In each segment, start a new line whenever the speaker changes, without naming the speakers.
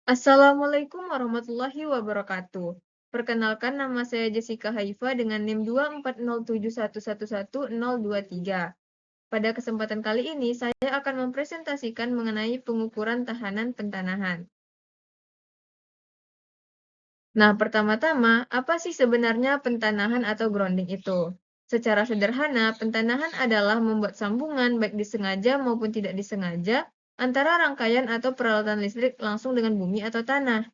Assalamualaikum warahmatullahi wabarakatuh. Perkenalkan, nama saya Jessica Haifa dengan NIM 24071111023. Pada kesempatan kali ini, saya akan mempresentasikan mengenai pengukuran tahanan pentanahan. Nah, pertama-tama, apa sih sebenarnya pentanahan atau grounding itu? Secara sederhana, pentanahan adalah membuat sambungan baik disengaja maupun tidak disengaja antara rangkaian atau peralatan listrik langsung dengan bumi atau tanah.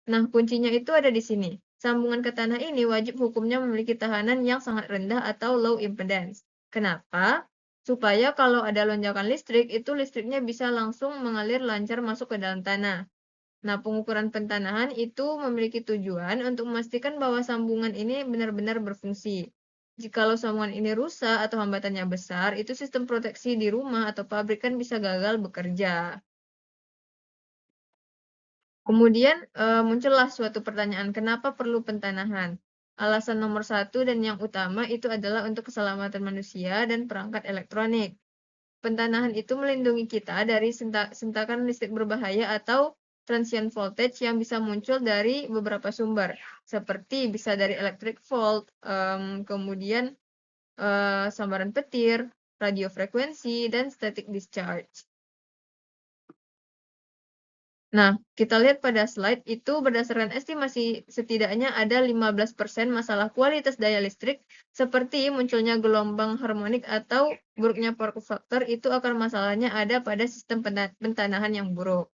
Nah, kuncinya itu ada di sini. Sambungan ke tanah ini wajib hukumnya memiliki tahanan yang sangat rendah atau low impedance. Kenapa? Supaya kalau ada lonjakan listrik, itu listriknya bisa langsung mengalir lancar masuk ke dalam tanah. Nah, pengukuran pentanahan itu memiliki tujuan untuk memastikan bahwa sambungan ini benar-benar berfungsi. Jikalau sambungan ini rusak atau hambatannya besar, itu sistem proteksi di rumah atau pabrik kan bisa gagal bekerja. Kemudian muncullah suatu pertanyaan, kenapa perlu pentanahan? Alasan nomor satu dan yang utama itu adalah untuk keselamatan manusia dan perangkat elektronik. Pentanahan itu melindungi kita dari sentakan listrik berbahaya atau transient voltage yang bisa muncul dari beberapa sumber, seperti bisa dari electric fault, kemudian sambaran petir, radio frekuensi, dan static discharge. Nah, kita lihat pada slide itu berdasarkan estimasi setidaknya ada 15% masalah kualitas daya listrik seperti munculnya gelombang harmonik atau buruknya power factor itu akar masalahnya ada pada sistem pentanahan yang buruk.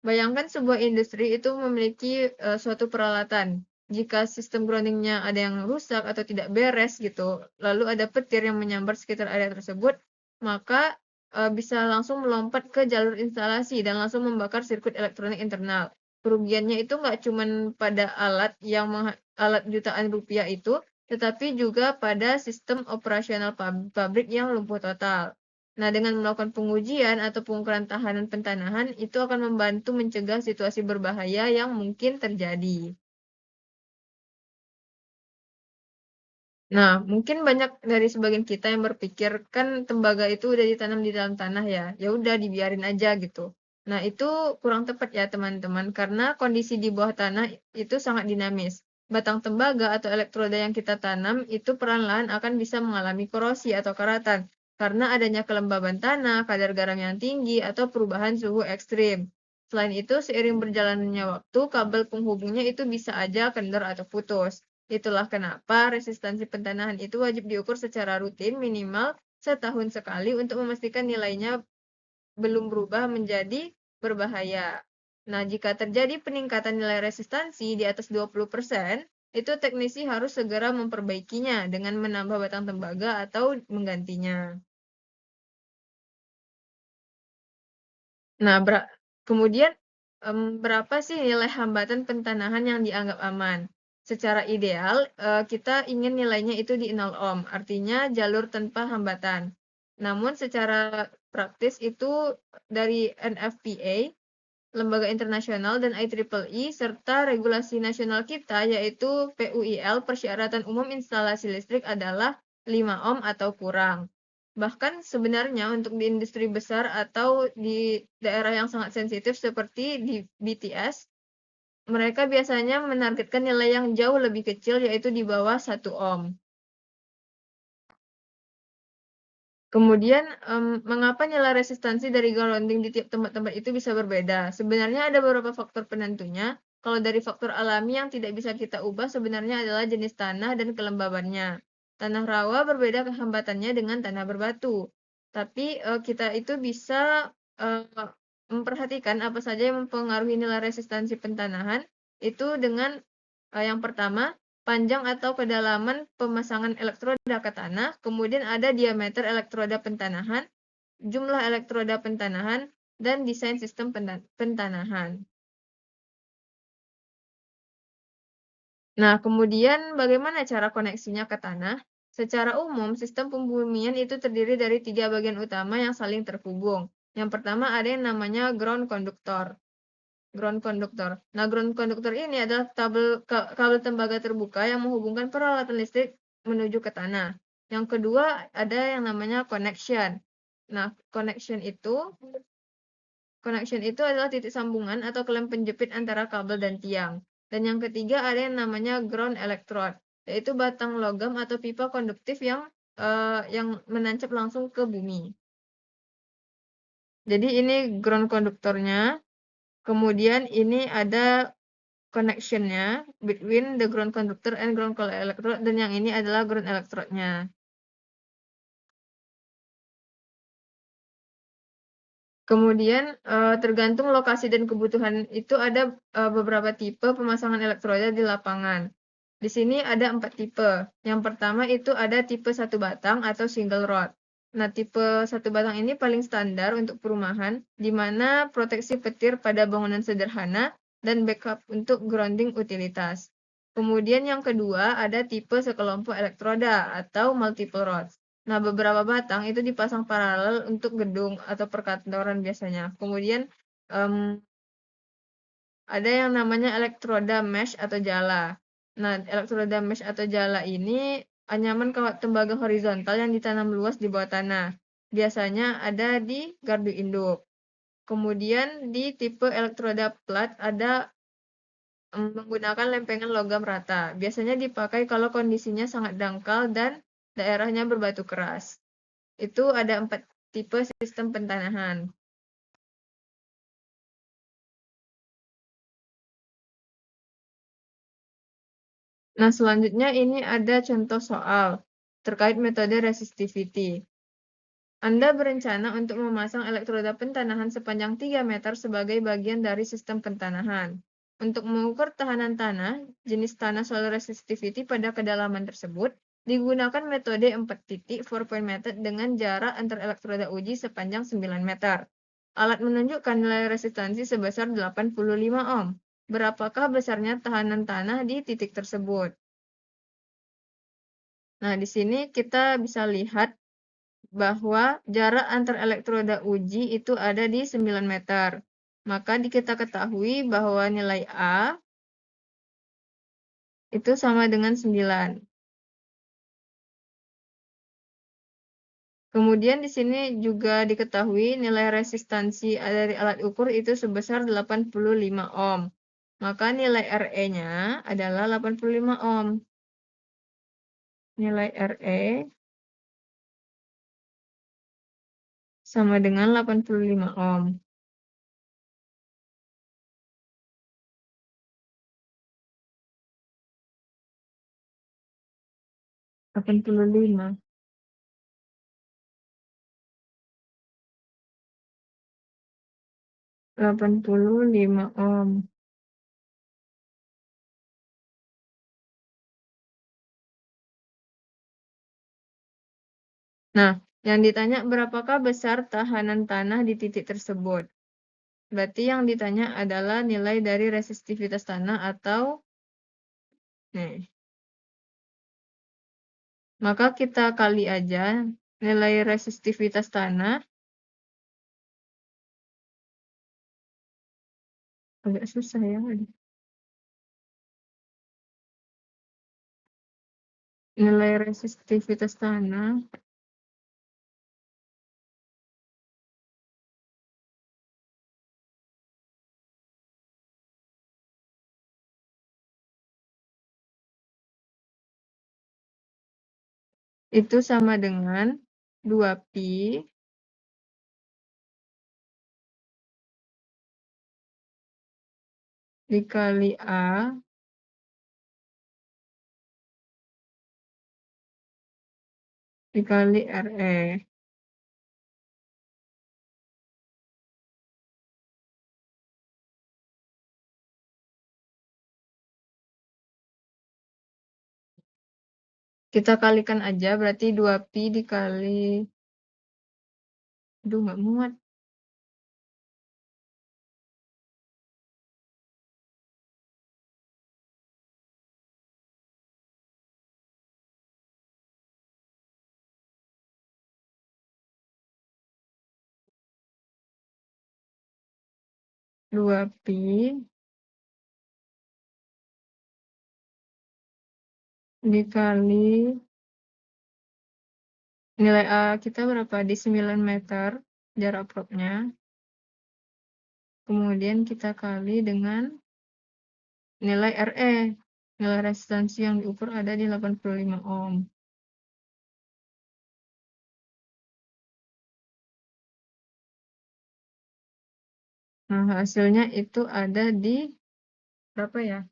Bayangkan sebuah industri itu memiliki suatu peralatan. Jika sistem grounding-nya ada yang rusak atau tidak beres gitu, lalu ada petir yang menyambar sekitar area tersebut, maka bisa langsung melompat ke jalur instalasi dan langsung membakar sirkuit elektronik internal. Kerugiannya itu nggak cuma pada alat jutaan rupiah itu, tetapi juga pada sistem operasional pabrik yang lumpuh total. Nah, dengan melakukan pengujian atau pengukuran tahanan pentanahan, itu akan membantu mencegah situasi berbahaya yang mungkin terjadi. Nah, mungkin banyak dari sebagian kita yang berpikir, kan tembaga itu udah ditanam di dalam tanah ya, ya udah dibiarin aja gitu. Nah, itu kurang tepat ya teman-teman, karena kondisi di bawah tanah itu sangat dinamis. Batang tembaga atau elektroda yang kita tanam itu perlahan-lahan akan bisa mengalami korosi atau karatan, karena adanya kelembaban tanah, kadar garam yang tinggi, atau perubahan suhu ekstrim. Selain itu, seiring berjalannya waktu, kabel penghubungnya itu bisa aja kendor atau putus. Itulah kenapa resistansi pentanahan itu wajib diukur secara rutin minimal setahun sekali untuk memastikan nilainya belum berubah menjadi berbahaya. Nah, jika terjadi peningkatan nilai resistansi di atas 20%, itu teknisi harus segera memperbaikinya dengan menambah batang tembaga atau menggantinya. Nah, kemudian berapa sih nilai hambatan pentanahan yang dianggap aman? Secara ideal, kita ingin nilainya itu di 0 ohm, artinya jalur tanpa hambatan. Namun secara praktis itu dari NFPA, Lembaga Internasional dan IEEE serta regulasi nasional kita yaitu PUIL, Persyaratan Umum Instalasi Listrik adalah 5 ohm atau kurang. Bahkan sebenarnya untuk di industri besar atau di daerah yang sangat sensitif seperti di BTS, mereka biasanya menargetkan nilai yang jauh lebih kecil yaitu di bawah 1 ohm. Kemudian, mengapa nilai resistansi dari grounding di tiap tempat-tempat itu bisa berbeda? Sebenarnya ada beberapa faktor penentunya. Kalau dari faktor alami yang tidak bisa kita ubah sebenarnya adalah jenis tanah dan kelembabannya. Tanah rawa berbeda kehambatannya dengan tanah berbatu. Tapi, kita itu bisa, memperhatikan apa saja yang mempengaruhi nilai resistansi pentanahan, itu dengan, yang pertama, panjang atau kedalaman pemasangan elektroda ke tanah, kemudian ada diameter elektroda pentanahan, jumlah elektroda pentanahan, dan desain sistem pentanahan. Nah, kemudian bagaimana cara koneksinya ke tanah? Secara umum, sistem pembumian itu terdiri dari 3 bagian utama yang saling terhubung. Yang pertama ada yang namanya ground conductor. Ground conductor. Nah, ground conductor ini adalah kabel tembaga terbuka yang menghubungkan peralatan listrik menuju ke tanah. Yang kedua ada yang namanya connection. Nah, connection itu Connection itu adalah titik sambungan atau klem penjepit antara kabel dan tiang. Dan yang ketiga ada yang namanya ground electrode, yaitu batang logam atau pipa konduktif yang menancap langsung ke bumi. Jadi ini ground konduktornya, kemudian ini ada connection-nya between the ground conductor and ground coil electrode, dan yang ini adalah ground electrode-nya. Kemudian tergantung lokasi dan kebutuhan itu ada beberapa tipe pemasangan elektroda di lapangan. Di sini ada 4 tipe. Yang pertama itu ada tipe satu batang atau single rod. Nah, tipe satu batang ini paling standar untuk perumahan, di mana proteksi petir pada bangunan sederhana dan backup untuk grounding utilitas. Kemudian yang kedua ada tipe sekelompok elektroda atau multiple rods. Nah, beberapa batang itu dipasang paralel untuk gedung atau perkantoran biasanya. Kemudian ada yang namanya elektroda mesh atau jala. Nah, elektroda mesh atau jala ini anyaman kawat tembaga horizontal yang ditanam luas di bawah tanah. Biasanya ada di gardu induk. Kemudian di tipe elektroda plat ada menggunakan lempengan logam rata. Biasanya dipakai kalau kondisinya sangat dangkal dan daerahnya berbatu keras. Itu ada 4 tipe sistem pentanahan. Nah, selanjutnya ini ada contoh soal terkait metode resistivity. Anda berencana untuk memasang elektroda pentanahan sepanjang 3 meter sebagai bagian dari sistem pentanahan. Untuk mengukur tahanan tanah, jenis tanah soil resistivity pada kedalaman tersebut, digunakan metode 4 titik 4-point method dengan jarak antar elektroda uji sepanjang 9 meter. Alat menunjukkan nilai resistansi sebesar 85 ohm. Berapakah besarnya tahanan tanah di titik tersebut? Nah, di sini kita bisa lihat bahwa jarak antar elektroda uji itu ada di 9 meter. Maka kita ketahui bahwa nilai A itu sama dengan 9. Kemudian di sini juga diketahui nilai resistansi dari alat ukur itu sebesar 85 ohm. Maka nilai RE-nya adalah 85 ohm. Nilai RE sama dengan 85 ohm. 85. 85 ohm. Nah, yang ditanya berapakah besar tahanan tanah di titik tersebut. Berarti yang ditanya adalah nilai dari resistivitas tanah atau nih. Maka kita kali aja nilai resistivitas tanah. Agak susah ya. Nilai resistivitas tanah itu sama dengan 2pi dikali A dikali RE. Kita kalikan aja, berarti 2pi dikali... Aduh, nggak muat. 2pi dikali nilai A kita berapa? Di 9 meter jarak probnya. kemudian kita kali dengan nilai RE. Nilai resistansi yang diukur ada di 85 ohm. Nah, hasilnya itu ada di berapa ya?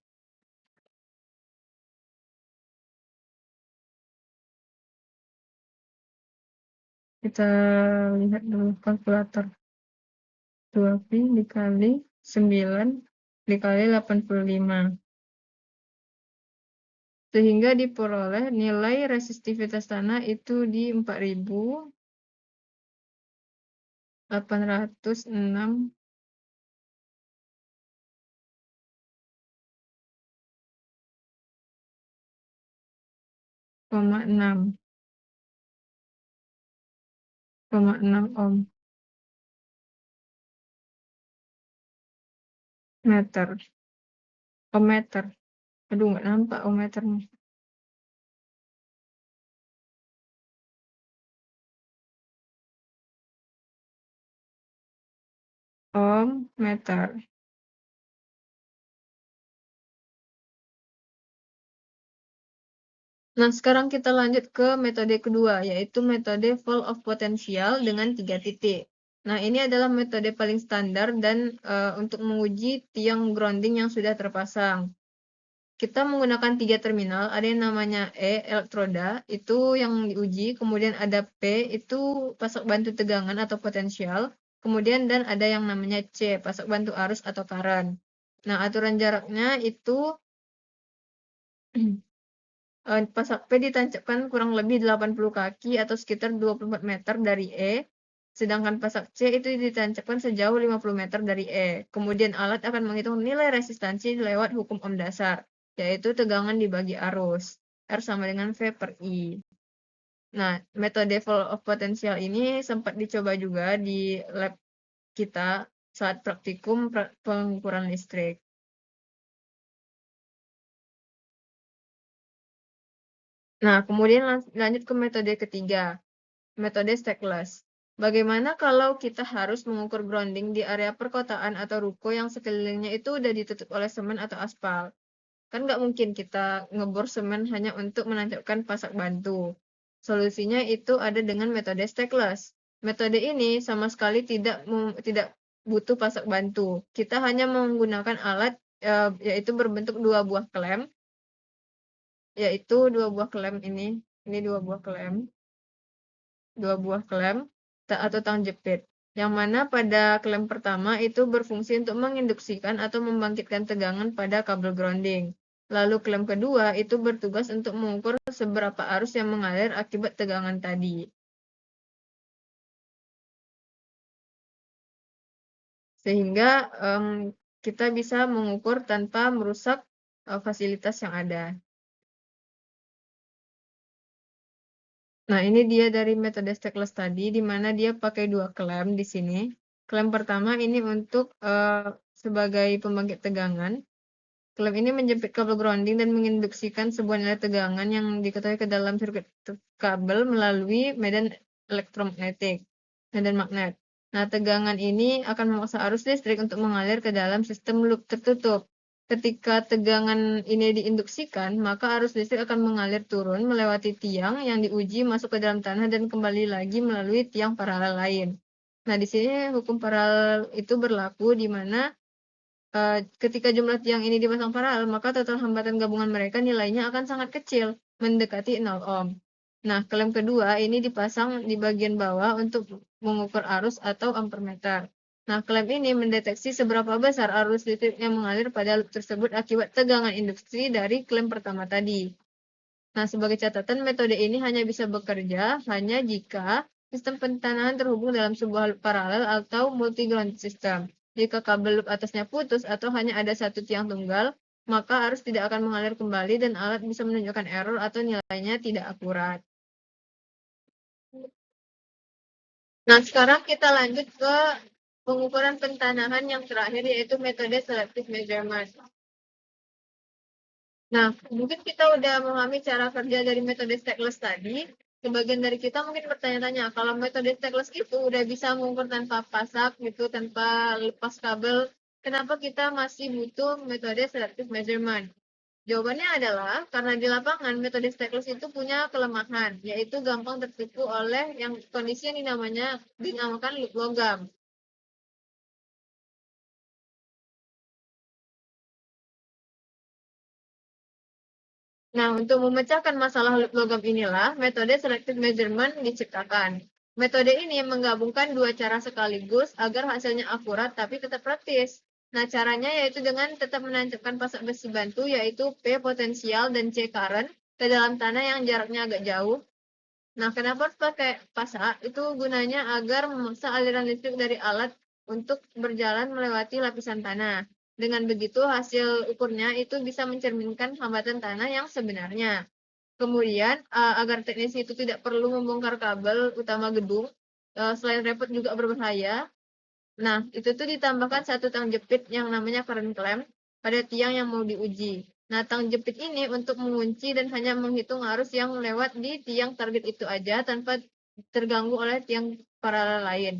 Kita lihat dulu kalkulator. 2Pi dikali 9 dikali 85. Sehingga diperoleh nilai resistivitas tanah itu di 4.6,6 ohm meter. Ohm meter. Aduh, nggak nampak ohm meternya. Ohm meter. Nah, sekarang kita lanjut ke metode kedua, yaitu metode Fall of Potential dengan 3 titik. Nah, ini adalah metode paling standar dan untuk menguji tiang grounding yang sudah terpasang. Kita menggunakan 3 terminal, ada yang namanya E, elektroda, itu yang diuji, kemudian ada P, itu pasak bantu tegangan atau potensial, kemudian dan ada yang namanya C, pasak bantu arus atau current. Nah, aturan jaraknya itu pasak P ditancapkan kurang lebih 80 kaki atau sekitar 24 meter dari E, sedangkan pasak C itu ditancapkan sejauh 50 meter dari E. Kemudian alat akan menghitung nilai resistansi lewat hukum ohm dasar, yaitu tegangan dibagi arus. R sama dengan V per I. Nah, metode Fall of Potential ini sempat dicoba juga di lab kita saat praktikum pengukuran listrik. Nah, kemudian lanjut ke metode ketiga, metode stackless. Bagaimana kalau kita harus mengukur grounding di area perkotaan atau ruko yang sekelilingnya itu udah ditutup oleh semen atau aspal? Kan nggak mungkin kita ngebor semen hanya untuk menancapkan pasak bantu. Solusinya itu ada dengan metode stackless. Metode ini sama sekali tidak butuh pasak bantu. Kita hanya menggunakan alat yaitu berbentuk dua buah klem, yaitu dua buah klem ini. Ini dua buah klem atau tang jepit. Yang mana pada klem pertama itu berfungsi untuk menginduksikan atau membangkitkan tegangan pada kabel grounding. Lalu klem kedua itu bertugas untuk mengukur seberapa arus yang mengalir akibat tegangan tadi. Sehingga kita bisa mengukur tanpa merusak fasilitas yang ada. Nah, ini dia dari metode stackless tadi, di mana dia pakai dua klem di sini. Klem pertama ini untuk sebagai pembangkit tegangan. Klem ini menjepit kabel grounding dan menginduksikan sebuah nilai tegangan yang diketahui ke dalam sirkuit kabel melalui medan elektromagnetik, medan magnet. Nah, tegangan ini akan memaksa arus listrik untuk mengalir ke dalam sistem loop tertutup. Ketika tegangan ini diinduksikan, maka arus listrik akan mengalir turun melewati tiang yang diuji masuk ke dalam tanah dan kembali lagi melalui tiang paralel lain. Nah, di sini hukum paralel itu berlaku di mana ketika jumlah tiang ini dipasang paralel, maka total hambatan gabungan mereka nilainya akan sangat kecil, mendekati 0 ohm. Nah, klem kedua ini dipasang di bagian bawah untuk mengukur arus atau ampermeter. Nah, klem ini mendeteksi seberapa besar arus listrik yang mengalir pada loop tersebut akibat tegangan induksi dari klem pertama tadi. Nah, sebagai catatan, metode ini hanya bisa bekerja hanya jika sistem pentanahan terhubung dalam sebuah loop paralel atau multi-ground system. Jika kabel loop atasnya putus atau hanya ada satu tiang tunggal, maka arus tidak akan mengalir kembali dan alat bisa menunjukkan error atau nilainya tidak akurat. Nah, sekarang kita lanjut ke pengukuran pentanahan yang terakhir, yaitu metode selective measurement. Nah, mungkin kita udah memahami cara kerja dari metode stackless tadi. sebagian dari kita mungkin bertanya-tanya, kalau metode stateless itu udah bisa mengukur tanpa pasak gitu, tanpa lepas kabel, kenapa kita masih butuh metode selective measurement? Jawabannya adalah karena di lapangan metode stateless itu punya kelemahan, yaitu gampang tertipu oleh yang kondisi yang dinamakan loop logam. Nah, untuk memecahkan masalah loop logam inilah metode selective measurement diciptakan. Metode ini menggabungkan dua cara sekaligus agar hasilnya akurat tapi tetap praktis. Nah, caranya yaitu dengan tetap menancapkan pasak besi bantu yaitu P potensial dan C current ke dalam tanah yang jaraknya agak jauh. Nah, kenapa harus pakai pasak? Itu gunanya agar memaksa aliran listrik dari alat untuk berjalan melewati lapisan tanah. Dengan begitu, hasil ukurnya itu bisa mencerminkan hambatan tanah yang sebenarnya. Kemudian, agar teknisi itu tidak perlu membongkar kabel utama gedung, selain repot juga berbahaya. Nah, itu tuh ditambahkan satu tang jepit yang namanya current clamp pada tiang yang mau diuji. Nah, tang jepit ini untuk mengunci dan hanya menghitung arus yang lewat di tiang target itu aja tanpa terganggu oleh tiang paralel lain.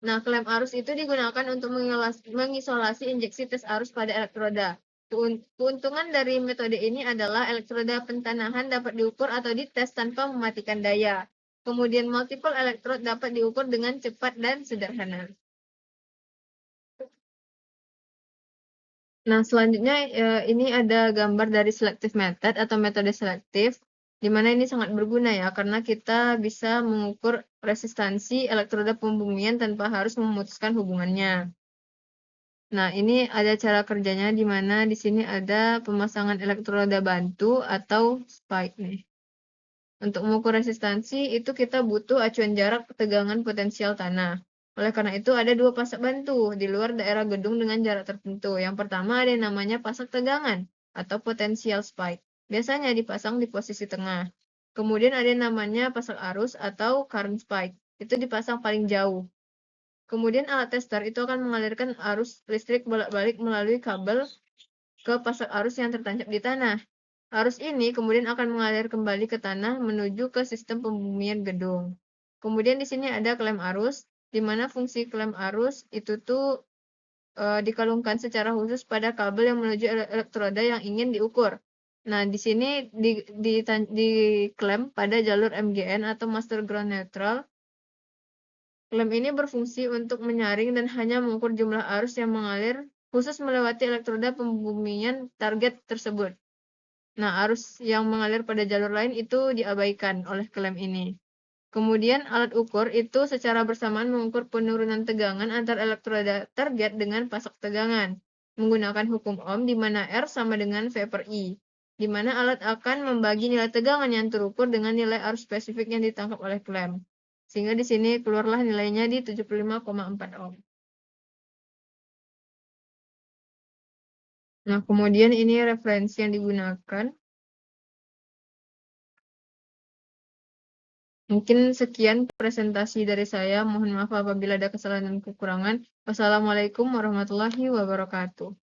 Nah, klem arus itu digunakan untuk mengisolasi injeksi tes arus pada elektroda. Keuntungan dari metode ini adalah elektroda pentanahan dapat diukur atau dites tanpa mematikan daya. Kemudian multiple elektrod dapat diukur dengan cepat dan sederhana. Nah, selanjutnya ini ada gambar dari selective method atau metode selektif, di mana ini sangat berguna ya, karena kita bisa mengukur resistansi elektroda pembumian tanpa harus memutuskan hubungannya. Nah, ini ada cara kerjanya di mana di sini ada pemasangan elektroda bantu atau spike nih. Untuk mengukur resistansi itu kita butuh acuan jarak ketegangan potensial tanah. Oleh karena itu ada dua pasak bantu di luar daerah gedung dengan jarak tertentu. Yang pertama ada yang namanya pasak tegangan atau potensial spike. Biasanya dipasang di posisi tengah. Kemudian ada yang namanya pasak arus atau current spike. Itu dipasang paling jauh. Kemudian alat tester itu akan mengalirkan arus listrik bolak-balik melalui kabel ke pasak arus yang tertancap di tanah. Arus ini kemudian akan mengalir kembali ke tanah menuju ke sistem pembumian gedung. Kemudian di sini ada klem arus, di mana fungsi klem arus itu tuh dikalungkan secara khusus pada kabel yang menuju elektroda yang ingin diukur. Nah, di sini diklem pada jalur MGN atau Master Ground Neutral. Klem ini berfungsi untuk menyaring dan hanya mengukur jumlah arus yang mengalir khusus melewati elektroda pembumian target tersebut. Nah, arus yang mengalir pada jalur lain itu diabaikan oleh klem ini. Kemudian alat ukur itu secara bersamaan mengukur penurunan tegangan antar elektroda target dengan pasak tegangan menggunakan hukum Ohm di mana R sama dengan V per I, di mana alat akan membagi nilai tegangan yang terukur dengan nilai arus spesifik yang ditangkap oleh klem. Sehingga di sini keluarlah nilainya di 75,4 Ohm. Nah, kemudian ini referensi yang digunakan. Mungkin sekian presentasi dari saya. Mohon maaf apabila ada kesalahan dan kekurangan. Wassalamualaikum warahmatullahi wabarakatuh.